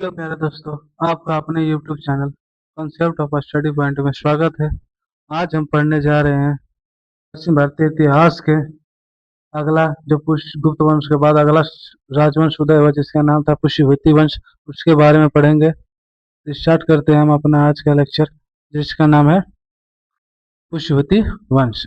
Hello प्यारे दोस्तों, आपका अपने YouTube channel concept of study point में स्वागत है। आज हम पढ़ने जा रहे हैं पश्चिम भारतीय इतिहास के अगला जो पुष्यगुप्त वंश के बाद अगला राजवंश उदय हुआ जिसका नाम था पुष्यभूति वंश। उसके बारे में पढ़ेंगे। स्टार्ट करते हैं हम अपना आज का लेक्चर जिसका नाम है पुष्यभूति वंश।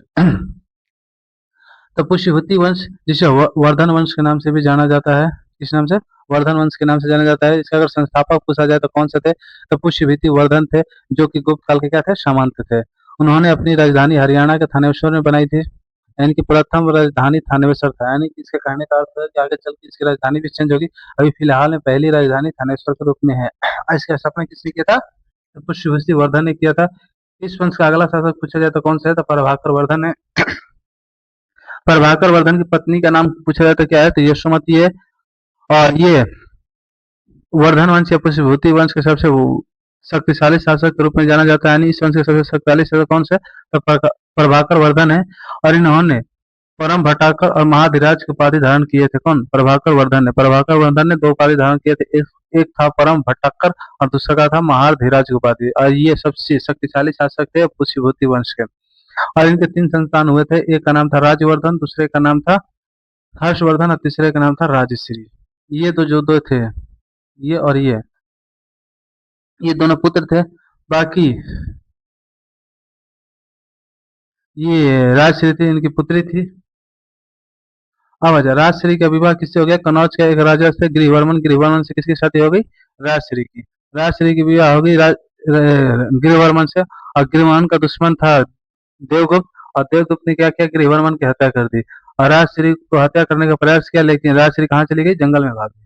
तो पुष्यभूति वंश जिसे वर्धन वंश के नाम से भी जाना जाता है। किस नाम से? वर्धन वंश के नाम से जाना जाता है। इसका अगर संस्थापक पूछा जाए तो कौन से थे? तो पुष्यभूति वर्धन थे, जो कि गुप्त काल के क्या थे? सामंत थे। उन्होंने अपनी राजधानी हरियाणा के थानेश्वर में बनाई थी। इनकी प्रथम राजधानी थानेश्वर था। यानी कि इसके कहने का अर्थ है कि आगे चल के इसकी राजधानी भी चेंज होगी। अभी फिलहाल में पहली राजधानी थानेश्वर के रूप में है। इसका स्थापना किसने किया था? तो पुष्यभूति वर्धन ने किया था। इस वंश का अगला शासक पूछा जाए तो कौन सा है? तो प्रभाकर वर्धन है। प्रभाकर वर्धन की पत्नी का नाम पूछा जाए तो क्या है? तो यशोमती है। और ये वर्धन वंश या पुष्यभूति वंश के सबसे शक्तिशाली शासक के रूप में जाना जाता है। यानी इस वंश के सबसे शक्तिशाली शासक कौन से? तो प्रभाकर वर्धन है। और इन्होंने परम भट्टाकर और महाधिराज की उपाधि धारण किए थे। कौन? प्रभाकर वर्धन ने। प्रभाकर वर्धन ने दो उपाधि धारण किए थे। एक था परम भट्टाकर और दूसरा का था महाधिराज की उपाधि। और ये सबसे शक्तिशाली शासक थे पुष्यभूति वंश के। और इनके तीन संतान हुए थे। एक का नाम था राजवर्धन, दूसरे का नाम था हर्षवर्धन और तीसरे का नाम था राजश्री। ये जो दो थे, ये और ये दोनों पुत्र थे। बाकी ये राजश्री थी, इनकी पुत्री थी। अब आजा, राजश्री का विवाह किससे हो गया? कनौज के एक राजा से गिरिवर्मन। गिरिवर्मन से किसकी शादी हो गई? राजश्री की। राजश्री की विवाह हो गई गिरिवर्मन से। और गिरिवर्मन का दुश्मन था देवगुप्त। और देवगुप्त ने क्या किया? गिरिवर्मन की हत्या कर दी। और राजश्री को हत्या करने का प्रयास किया, लेकिन राजश्री कहाँ चली गई? जंगल में भाग गई।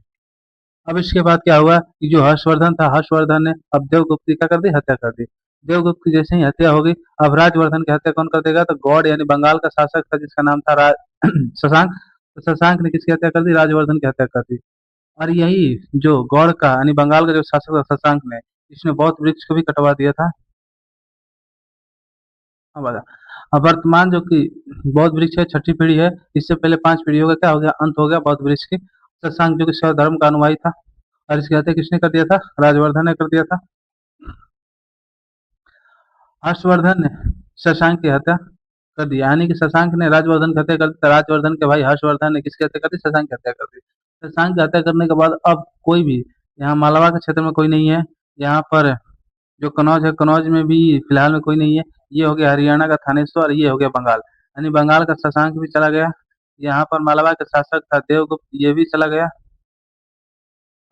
अब इसके बाद क्या हुआ कि जो हर्षवर्धन था, हर्षवर्धन ने अब देवगुप्त की क्या कर दी? हत्या कर दी। देवगुप्त की जैसे ही हत्या हो गई, अब राजवर्धन की हत्या कौन कर देगा? तो गौड़ यानी बंगाल का शासक था जिसका नाम था शशांक। तो शशांक ने किसकी हत्या कर दी? राजवर्धन की हत्या कर दी। और यही जो गौड़ का यानी बंगाल का जो शासक था शशांक ने, इसने बौद्ध वृक्ष को भी कटवा दिया था। अब बता, अब वर्तमान जो कि बौद्ध वृक्ष है, छठी पीढ़ी है। इससे पहले पांच पीढ़ियों का क्या हो गया? अंत हो गया बौद्ध वृक्ष की। शशांक जो कि शैव धर्म का अनुयायी था। और इसकी हत्या किसने कर दिया था? राजवर्धन ने कर दिया था। हर्षवर्धन ने शशांक की हत्या कर दी। यानी कि शशांक ने राजवर्धन की हत्या कर दी, तो राजवर्धन के भाई हर्षवर्धन ने किसकी हत्या कर दी? शशांक की हत्या कर दी। शशांक की हत्या करने के बाद अब कोई भी यहाँ मालवा के क्षेत्र में कोई नहीं है। यहाँ पर जो कनौज है, कनौज में भी फिलहाल में कोई नहीं है। ये हो गया हरियाणा का थानेश्वर, ये हो गया बंगाल। यानी बंगाल का शशांक भी चला गया। यहाँ पर मालवा का शासक था देवगुप्त, ये भी चला गया।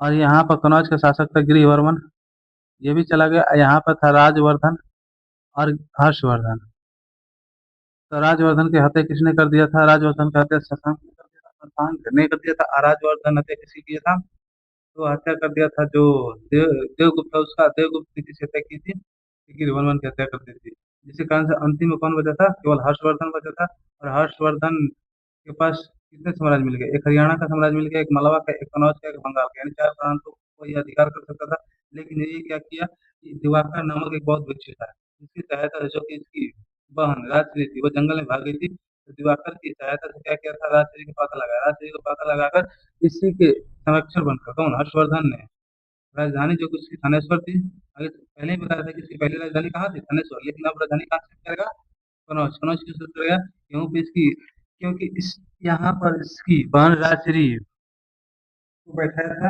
और यहाँ पर कनौज का शासक था गिरिवर्मन, ये भी चला गया। यहाँ पर था राजवर्धन और हर्षवर्धन। तो राजवर्धन की हत्या किसने कर दिया था? राजवर्धन की हत्या शशांक ने कर दिया था। शशांक ने कर दिया था। और राजवर्धन हत्या किसी किया था? तो हत्या कर दिया था जो देवगुप्त था उसका। देवगुप्त ने किसी हत्या की थी? गिरिवर्मन की हत्या कर दी थी। जिसके कारण से अंतिम में कौन बचा था? केवल हर्षवर्धन बचा था। और हर्षवर्धन के पास कितने साम्राज्य मिल गए? एक हरियाणा का साम्राज्य मिल गया, एक मलवा का, एक कनौज का, एक बंगाल का। यानी चार प्रांतों को ये अधिकार कर सकता था। लेकिन ये क्या किया कि दिवाकर नामक एक बहुत वृक्ष था, जिसकी सहायता से जो कि इसकी बहन राजश्री थी वो जंगल में भाग गई थी। तो दिवाकर की सहायता से क्या किया था? राजश्री को पता लगाया। राजश्री को पता लगाकर इसी के संरक्षक बनकर कौन? हर्षवर्धन ने राजधानी जो कि उसकी थानेश्वर थी। आगे तो पहले ही बताया था कि इसकी पहली राजधानी कहाँ थी? थानेश्वर। लेकिन अब राजधानी कहाँ शिफ्ट करेगा? कनौज। कनौज क्यों शिफ्ट करेगा? क्योंकि इस यहाँ पर इसकी बहन राजश्री को बैठाया था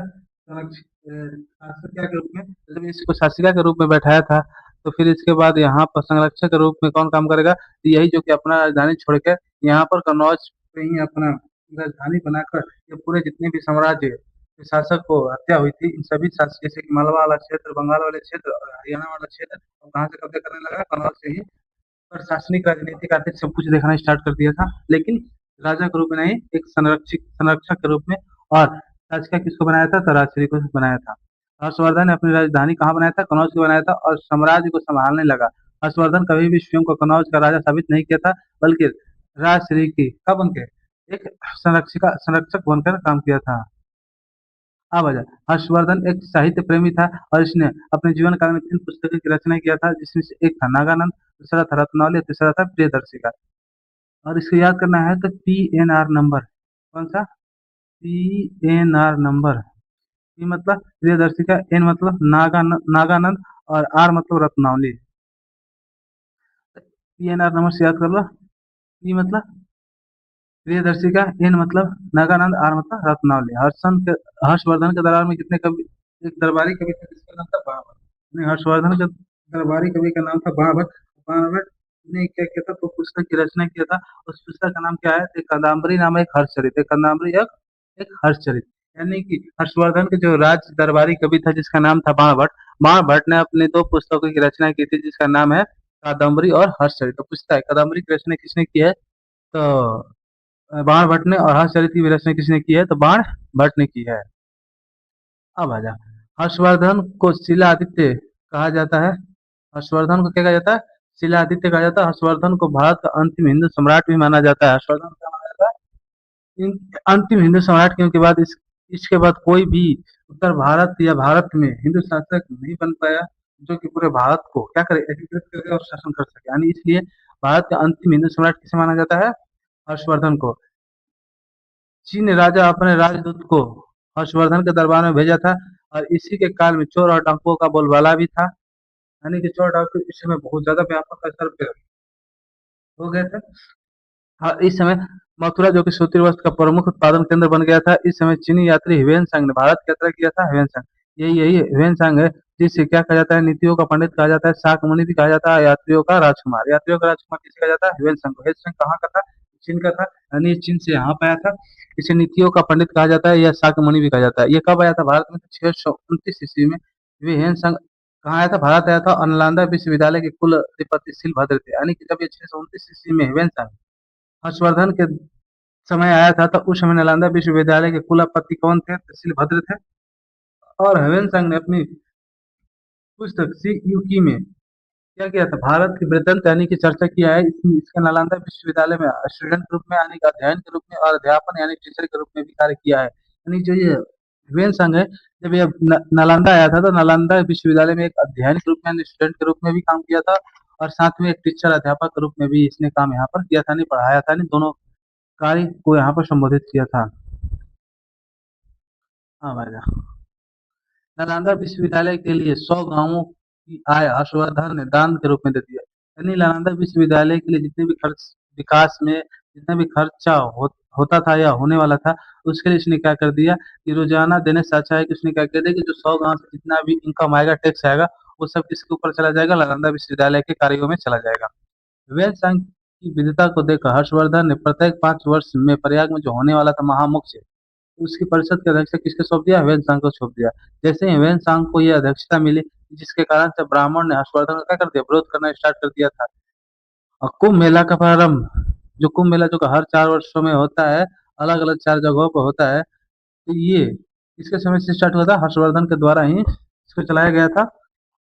शासिका के रूप में। तो जब इसको शासिका के रूप में बैठाया था, तो फिर इसके बाद यहाँ पर संरक्षक के रूप में कौन काम करेगा? तो यही जो कि अपना राजधानी छोड़कर यहाँ पर कन्नौज पे ही अपना राजधानी बनाकर ये पूरे जितने भी साम्राज्य के शासक को हत्या हुई थी, इन सभी शासक जैसे कि मालवा वाला क्षेत्र, बंगाल वाले क्षेत्र और हरियाणा वाला क्षेत्र, और कहाँ से कब्जा करने लगा? कन्नौज से ही। प्रशासनिक, राजनीतिक, आर्थिक सब कुछ देखना स्टार्ट कर दिया था। लेकिन राजा के रूप में नहीं, एक संरक्षक के रूप में। और शासका किसको बनाया था? तो राजश्री को बनाया था। हर्षवर्धन ने अपनी राजधानी कहाँ बनाया था? कनौज को बनाया था और साम्राज्य को संभालने लगा। हर्षवर्धन कभी भी स्वयं को कनौज का राजा साबित नहीं किया था, बल्कि राजश्री की कब बन के एक संरक्षक बनकर काम किया था। हाँ भैया, हर्षवर्धन एक साहित्य प्रेमी था। और इसने अपने जीवन काल में तीन पुस्तकों की रचना किया था, जिसमें से एक था नागानंद, दूसरा था रत्नावली और तीसरा था प्रियदर्शिका। और इसको याद करना है तो PNR नंबर। कौन सा? PNR number. पी मतलब प्रियदर्शिका, एन मतलब नागानंद और आर मतलब रत्नावली। पीएनआर नंबर से याद कर लो। पी मतलब प्रियदर्शिका, एन मतलब नागानंद, आर मतलब रत्नावली। हर्षवर्धन के दरबार में कितने कवि, एक दरबारी कवि थे जिसका नाम था बाणभट्ट। हर्षवर्धन के दरबारी कवि का नाम था बाणभट्ट। बाणभट्ट ने क्या किया था, तो पुस्तक की रचना किया था। उस पुस्तक का नाम क्या है, एक कादम्बरी नाम है, एक हर्षचरित, एक कादम्बरी, एक हर्षचरित। यानी कि हर्षवर्धन के जो राज दरबारी कवि था जिसका नाम था बाणभट्ट, बाणभट्ट ने अपने दो पुस्तकों की रचना की थी जिसका नाम है कादम्बरी और हर्षचरित। तो पूछता है कादम्बरी की रचना किसने की है, तो बाण भट्ट ने, और हर्षचरित की भी रचना किसने की है, तो बाण भट्ट ने की है। अब आजा, हर्षवर्धन को शिलादित्य कहा जाता है। हर्षवर्धन को क्या कहा जाता है, शिलादित्य कहा जाता है। हर्षवर्धन को भारत का अंतिम हिंदू सम्राट भी माना जाता है। हर्षवर्धन को क्या माना जाता है, अंतिम हिंदू सम्राट, क्योंकि बाद इसके बाद कोई भी उत्तर भारत या भारत में हिंदू शासक नहीं बन पाया जो कि पूरे भारत को क्या करे, एकीकृत करके और शासन कर सके। यानी इसलिए भारत का अंतिम हिंदू सम्राट किसे माना जाता है, हर्षवर्धन को। चीन ने राजा अपने राजदूत को हर्षवर्धन के दरबार में भेजा था, और इसी के काल में चोर और डाकुओं का बोलबाला भी था। यानी कि चोर डाकू इस समय बहुत ज्यादा व्यापक स्तर पे हो गए थे। हाँ, इस समय मथुरा जो कि सूती वस्त्र का प्रमुख उत्पादन केंद्र बन गया था। इस समय चीनी यात्री ह्वेन ने भारत की यात्रा किया था। ह्वेन, यही ह्वेन है, जिसे क्या कहा जाता है, नीतियों का पंडित कहा जाता है, शाक मुनि भी कहा जाता है, यात्रियों का राजकुमार। यात्रियों का राजकुमार किसे कहा जाता है, ह्वेन को। ह्वेन कहाँ का था, चीन का था। यानी चीन से यहाँ पे आया था। इसे नीतियों का पंडित कहा जाता है या शाक मुनि भी कहा जाता है। ये कब आया था भारत में, 629 ईस्वी में। ह्वेन कहाँ आया था, भारत आया था। और नालंदा विश्वविद्यालय के कुल अधिपति शिलभद्र थे। यानी कि जब ये 629 ईस्वी में ह्वेन हर्षवर्धन के समय आया था, तो उस समय नालंदा विश्वविद्यालय के कुलपति कौन थे, तो शिलभद्र थे। और ह्वेन ने अपनी पुस्तक सी युकी में क्या किया था, भारत की वृत्तांत यानी की चर्चा किया है। इसका नालंदा विश्वविद्यालय में स्टूडेंट के रूप में, यानी कि अध्ययन के रूप में, और अध्यापन यानी टीचर के रूप में भी कार्य किया है। यानी जो ये ह्वेन है, जब ये नालंदा आया था तो नालंदा विश्वविद्यालय में एक अध्ययन के रूप में यानी स्टूडेंट के रूप में भी काम किया था, और साथ में एक टीचर अध्यापक के रूप में भी इसने काम यहाँ पर किया था, नहीं पढ़ाया था, नहीं दोनों कार्य को यहाँ पर संबोधित किया था। हाँ भाई, नालंदा विश्वविद्यालय के लिए 100 गांवों की आय हर्षवर्धन ने दान के रूप में दे दिया। यानी नालंदा विश्वविद्यालय के लिए जितने भी खर्च, विकास में जितना भी खर्चा होता था या होने वाला था, उसके लिए इसने क्या कर दिया कि रोजाना देने से अच्छा है कि उसने क्या कर दिया कि जो 100 गांव से जितना भी इनकम आएगा, टैक्स आएगा, वो सब किसके ऊपर चला जाएगा, नालंदा विश्वविद्यालय के कार्यों में चला जाएगा। वेद संघ की विविधता को देखकर हर्षवर्धन ने प्रत्येक 5 वर्ष में प्रयाग में जो होने वाला था महामोक्ष, उसकी परिषद की अध्यक्षता किसके सौंप दिया, ह्वेन सांग को सौंप दिया। जैसे ही ह्वेन सांग को यह अध्यक्षता मिली, जिसके कारण से ब्राह्मण ने हर्षवर्धन का क्या कर दिया, विरोध करना स्टार्ट कर दिया था। और कुंभ मेला का प्रारंभ, जो कुंभ मेला जो कि हर 4 वर्षों में होता है, अलग अलग 4 जगहों पर होता है, तो ये इसके समय से स्टार्ट हुआ था, हर्षवर्धन के द्वारा ही इसको चलाया गया था।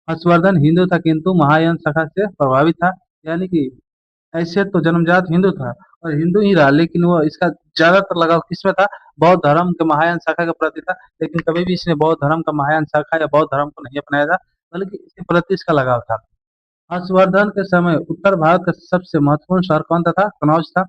हर्षवर्धन हिंदू था किंतु महायान शाखा से प्रभावित था। यानी कि ऐसे तो जन्मजात हिंदू था और हिंदू ही रहा, लेकिन वो इसका ज्यादातर लगाव किसमें था, बौद्ध धर्म के महायान शाखा के प्रति था। लेकिन कभी भी इसने बौद्ध धर्म का महायान शाखा या बौद्ध धर्म को नहीं अपनाया था, बल्कि इसके प्रति इसका लगाव था। हर्षवर्धन के समय उत्तर भारत का सबसे महत्वपूर्ण शहर कौन था, कनौज था।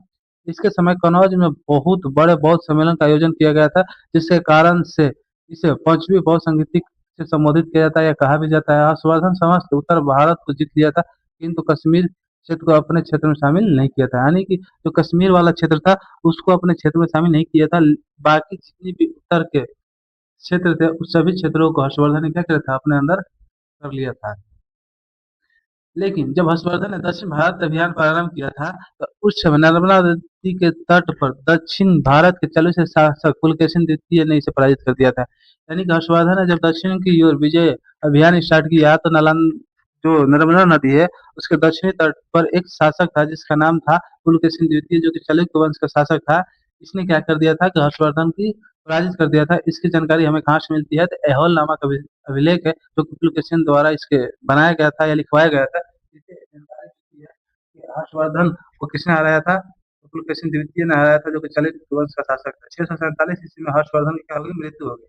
इसके समय कनौज में बहुत बड़े बौद्ध सम्मेलन का आयोजन किया गया था, जिसके कारण से इसे पांचवी बौद्ध संगीति से संबोधित किया जाता है या कहा भी जाता है। हर्षवर्धन समस्त उत्तर भारत को जीत लिया था, किंतु कश्मीर क्षेत्र को अपने क्षेत्र में शामिल नहीं किया था। यानी कि जो कश्मीर वाला क्षेत्र था उसको अपने क्षेत्र में शामिल नहीं किया था। बाकी जितनी भी उत्तर के क्षेत्र थे उस सभी क्षेत्रों को हर्षवर्धन ने क्या किया था, अपने अंदर कर लिया था। लेकिन जब हर्षवर्धन ने दक्षिण भारत अभियान प्रारंभ किया था, तो उस समय नर्मदा नदी के तट पर दक्षिण भारत के चलुष्य शासक पुलकेशिन द्वितीय ने इसे पराजित कर दिया था। यानी कि हर्षवर्धन ने जब दक्षिण की ओर विजय अभियान स्टार्ट किया, तो जो नर्मदा नदी है उसके दक्षिणी तट पर एक शासक था जिसका नाम था पुलकेशिन द्वितीय, जो कि चालुक्य वंश का शासक था। इसने क्या कर दिया था कि हर्षवर्धन की पराजित कर दिया था। इसकी जानकारी हमें कहाँ से मिलती है, तो ऐहोल नामक अभिलेख है जो कि पुलकेशिन द्वारा इसके बनाया गया था या लिखवाया गया था। इससे जानकारी मिलती है कि हर्षवर्धन को किसने हराया था, तो पुलकेशिन द्वितीय ने हराया था, जो कि चालुक्य वंश का शासक था। 647 ईस्वी में हर्षवर्धन की क्या हो गई, मृत्यु हो गई।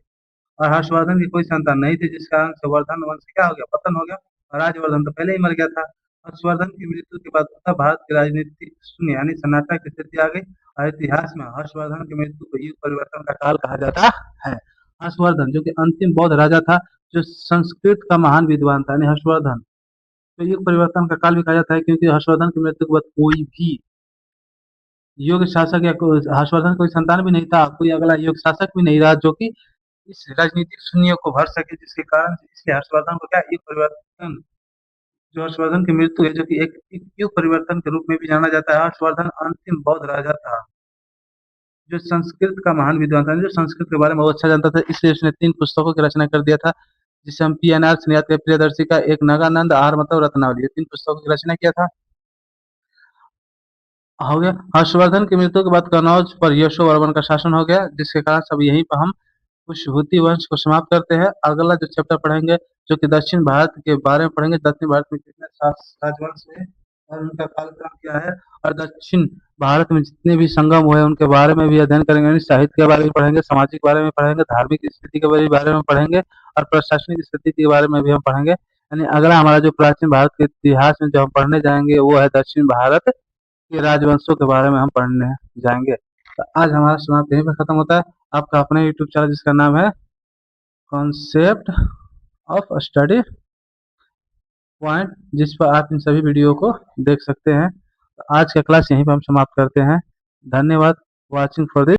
और हर्षवर्धन की कोई संतान नहीं थी, जिस कारण से वर्धन वंश क्या हो गया, पतन हो गया। और राजवर्धन तो पहले ही मर गया था। हर्षवर्धन की मृत्यु के बाद उत्तर भारत की राजनीति शून्य यानी सन्नाटा की स्थिति आ गई। और इतिहास में हर्षवर्धन की मृत्यु को युग परिवर्तन का काल कहा जाता है। हर्षवर्धन जो कि अंतिम बौद्ध राजा था, जो संस्कृत का महान विद्वान था, यानी हर्षवर्धन। तो युग परिवर्तन का काल भी कहा जाता है, क्योंकि हर्षवर्धन की मृत्यु के बाद कोई भी योग्य शासक या हर्षवर्धन कोई संतान भी नहीं था, कोई अगला योग्य शासक भी नहीं रहा जो कि इस राजनीतिक शून्य को भर सके, जिसके कारण इसलिए हर्षवर्धन को क्या युग परिवर्तन, जो हर्षवर्धन की मृत्यु है, जो कि एक युग परिवर्तन के रूप में भी जाना जाता है। हर्षवर्धन अंतिम बौद्ध राजा था, जो संस्कृत का महान विद्वान था, जो संस्कृत के बारे में बहुत अच्छा जानता था, इसलिए उसने 3 पुस्तकों की रचना कर दिया था, जिसे हम पीएनआर से याद करें, प्रियदर्शी का एक नगानंद आहार मतलब रत्नावली, ये 3 पुस्तकों की रचना किया था। हो गया। हर्षवर्धन की मृत्यु के बाद कनौज पर यशोवर्मन का शासन हो गया, जिसके कारण सब यहीं पर हम कुशवती वंश को समाप्त करते हैं। अगला जो चैप्टर पढ़ेंगे, जो कि दक्षिण भारत के बारे में पढ़ेंगे, दक्षिण भारत में कितने राजवंश है और उनका कालक्रम क्या है, और दक्षिण भारत में जितने भी संगम हुए उनके बारे में भी अध्ययन करेंगे, यानी साहित्य के बारे में पढ़ेंगे, सामाजिक बारे में पढ़ेंगे, धार्मिक स्थिति के बारे में पढ़ेंगे, और प्रशासनिक स्थिति के बारे में भी हम पढ़ेंगे। यानी अगला हमारा जो प्राचीन भारत के इतिहास में जो हम पढ़ने जाएंगे, वो है दक्षिण भारत के राजवंशों के बारे में हम पढ़ने जाएंगे। तो आज हमारा समाप्त यहीं पर खत्म होता है। आपका अपना यूट्यूब चैनल जिसका नाम है कॉन्सेप्ट ऑफ स्टडी पॉइंट, जिस पर आप इन सभी वीडियो को देख सकते हैं। तो आज का क्लास यहीं पर हम समाप्त करते हैं। धन्यवाद वॉचिंग फॉर दिस।